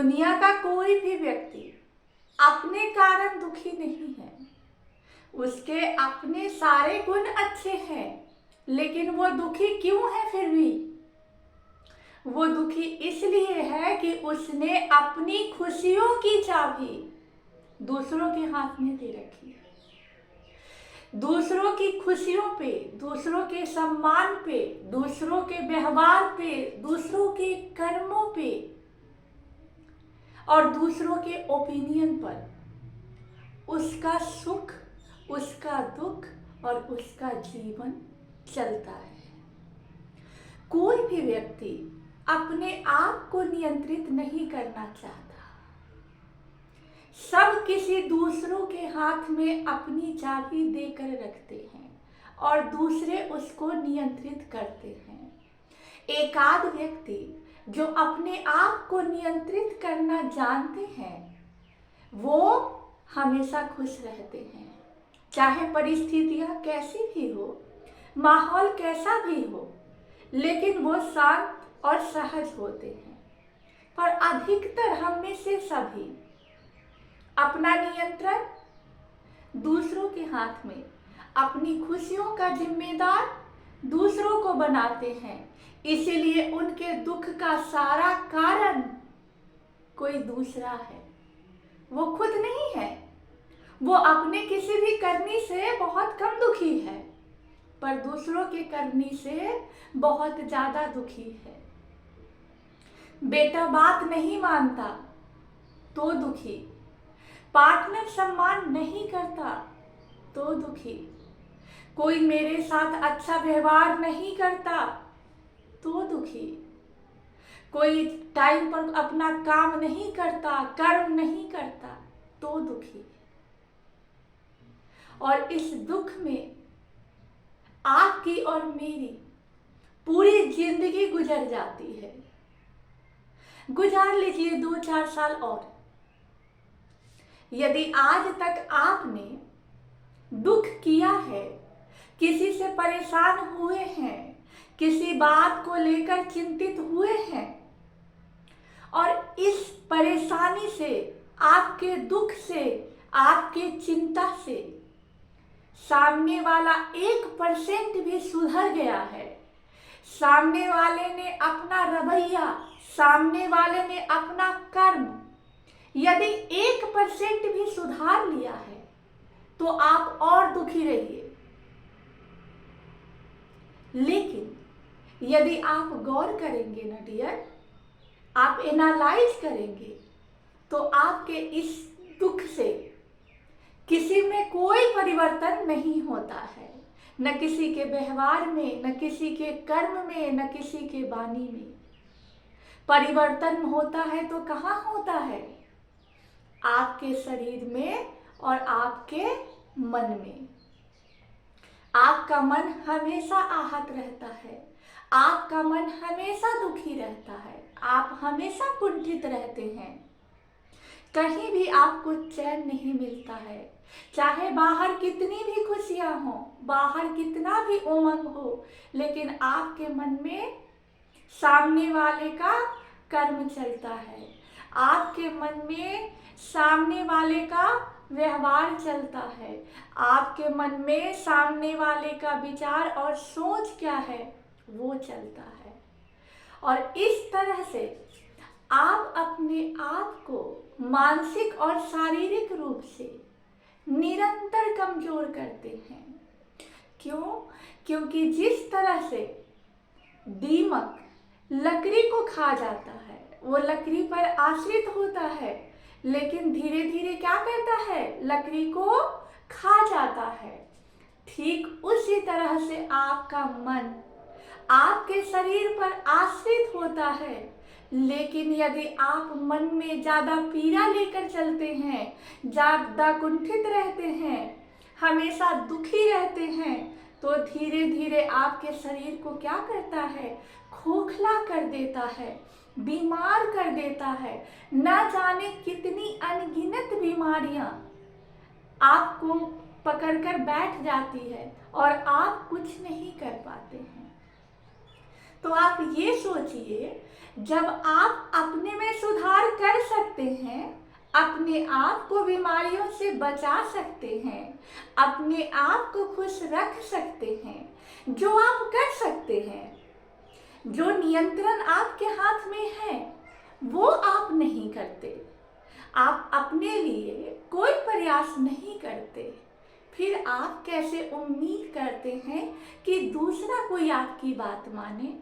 दुनिया का कोई भी व्यक्ति अपने कारण दुखी नहीं है। उसके अपने सारे गुण अच्छे हैं, लेकिन वो दुखी क्यों है? फिर भी वो दुखी इसलिए है कि उसने अपनी खुशियों की चाबी दूसरों के हाथ में दे रखी है। दूसरों की खुशियों पे, दूसरों के सम्मान पे, दूसरों के व्यवहार पे, दूसरों के कर्मों पे और दूसरों के ओपिनियन पर उसका सुख, उसका दुख और उसका जीवन चलता है। कोई भी व्यक्ति अपने आप को नियंत्रित नहीं करना चाहता। सब किसी दूसरों के हाथ में अपनी चाबी देकर रखते हैं और दूसरे उसको नियंत्रित करते हैं। एकाध व्यक्ति जो अपने आप को नियंत्रित करना जानते हैं, वो हमेशा खुश रहते हैं। चाहे परिस्थितियां कैसी भी हो, माहौल कैसा भी हो, लेकिन वो शांत और सहज होते हैं। पर अधिकतर हम में से सभी अपना नियंत्रण दूसरों के हाथ में, अपनी खुशियों का जिम्मेदार दूसरों को बनाते हैं। इसीलिए उनके दुख का सारा कारण कोई दूसरा है, वो खुद नहीं है। वो अपने किसी भी करनी से बहुत कम दुखी है, पर दूसरों के करनी से बहुत ज्यादा दुखी है। बेटा बात नहीं मानता तो दुखी, पार्टनर सम्मान नहीं करता तो दुखी, कोई मेरे साथ अच्छा व्यवहार नहीं करता तो दुखी, कोई टाइम पर अपना काम नहीं करता, कर्म नहीं करता तो दुखी। और इस दुख में आपकी और मेरी पूरी जिंदगी गुजर जाती है। गुजार लीजिए 2-4 साल और। यदि आज तक आपने दुख किया है, किसी से परेशान हुए हैं, किसी बात को लेकर चिंतित हुए हैं और इस परेशानी से, आपके दुख से, आपके चिंता से सामने वाला 1% भी सुधर गया है, सामने वाले ने अपना रवैया, सामने वाले ने अपना कर्म यदि 1% भी सुधार लिया है, तो आप और दुखी रहिए। लेकिन यदि आप गौर करेंगे ना डियर, आप एनालाइज करेंगे, तो आपके इस दुख से किसी में कोई परिवर्तन नहीं होता है। न किसी के व्यवहार में, न किसी के कर्म में, न किसी के वाणी में। परिवर्तन होता है तो कहाँ होता है? आपके शरीर में और आपके मन में। आपका मन हमेशा आहत रहता है, आपका मन हमेशा दुखी रहता है, आप हमेशा कुंठित रहते हैं। कहीं भी आपको चैन नहीं मिलता है। चाहे बाहर कितनी भी खुशियां हो, बाहर कितना भी उमंग हो, लेकिन आपके मन में सामने वाले का कर्म चलता है, आपके मन में सामने वाले का व्यवहार चलता है, आपके मन में सामने वाले का विचार और सोच क्या है वो चलता है। और इस तरह से आप अपने आप को मानसिक और शारीरिक रूप से निरंतर कमजोर करते हैं। क्यों? क्योंकि जिस तरह से दीमक लकड़ी को खा जाता है, वो लकड़ी पर आश्रित होता है, लेकिन धीरे धीरे क्या करता है? लकड़ी को खा जाता है। ठीक उसी तरह से आपका मन आपके शरीर पर आश्रित होता है, लेकिन यदि आप मन में ज्यादा पीड़ा लेकर चलते हैं, ज्यादा कुंठित रहते हैं, हमेशा दुखी रहते हैं, तो धीरे धीरे आपके शरीर को क्या करता है? खोखला कर देता है, बीमार कर देता है। न जाने कितनी अनगिनत बीमारियां आपको पकड़कर बैठ जाती है और आप कुछ नहीं कर पाते हैं। तो आप ये सोचिए, जब आप अपने में सुधार कर सकते हैं, अपने आप को बीमारियों से बचा सकते हैं, अपने आप को खुश रख सकते हैं, जो आप कर सकते हैं, जो नियंत्रण आपके हाथ में है, वो आप नहीं करते, आप अपने लिए कोई प्रयास नहीं करते, फिर आप कैसे उम्मीद करते हैं कि दूसरा कोई आपकी बात माने,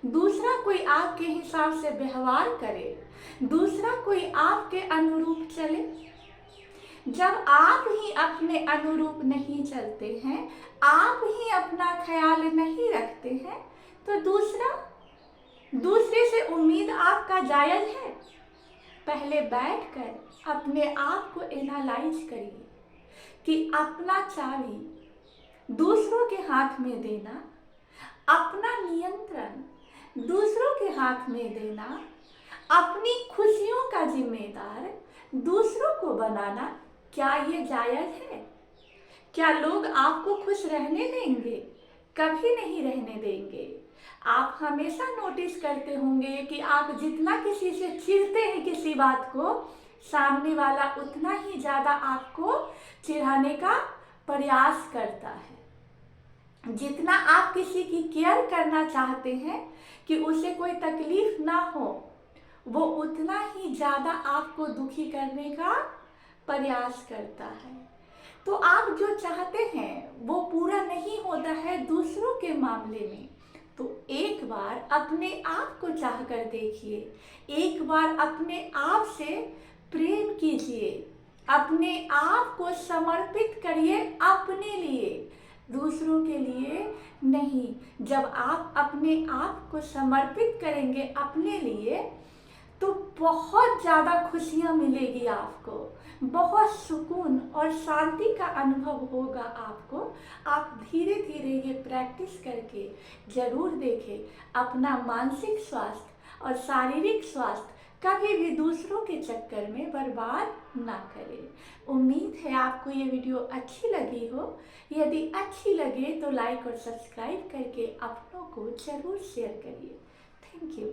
दूसरा कोई आपके हिसाब से व्यवहार करे, दूसरा कोई आपके अनुरूप चले। जब आप ही अपने अनुरूप नहीं चलते हैं, आप ही अपना ख्याल नहीं रखते हैं, तो दूसरे से उम्मीद आपका जायज है। पहले बैठकर अपने आप को एनालाइज करिए कि अपना चाबी दूसरों के हाथ में देना, अपना नियंत्रण दूसरों के हाथ में देना, अपनी खुशियों का जिम्मेदार दूसरों को बनाना, क्या ये जायज है? क्या लोग आपको खुश रहने देंगे? कभी नहीं रहने देंगे। आप हमेशा नोटिस करते होंगे कि आप जितना किसी से चिढ़ते हैं किसी बात को, सामने वाला उतना ही ज़्यादा आपको चिढ़ाने का प्रयास करता है। जितना आप किसी की केयर करना चाहते हैं कि उसे कोई तकलीफ ना हो, वो उतना ही ज़्यादा आपको दुखी करने का प्रयास करता है। तो आप जो चाहते हैं वो पूरा नहीं होता है दूसरों के मामले में, तो एक बार अपने आप को चाह कर देखिए, एक बार अपने आप से प्रेम कीजिए, अपने आप को समर्पित करिए अपने लिए, दूसरों के लिए नहीं। जब आप अपने आप को समर्पित करेंगे अपने लिए, तो बहुत ज़्यादा खुशियाँ मिलेगी आपको, बहुत सुकून और शांति का अनुभव होगा आपको। आप धीरे धीरे ये प्रैक्टिस करके ज़रूर देखें, अपना मानसिक स्वास्थ्य और शारीरिक स्वास्थ्य कभी भी दूसरों के चक्कर में बर्बाद ना करें। उम्मीद है आपको ये वीडियो अच्छी लगी हो। यदि अच्छी लगे तो लाइक और सब्सक्राइब करके अपनों को ज़रूर शेयर करिए। Thank you.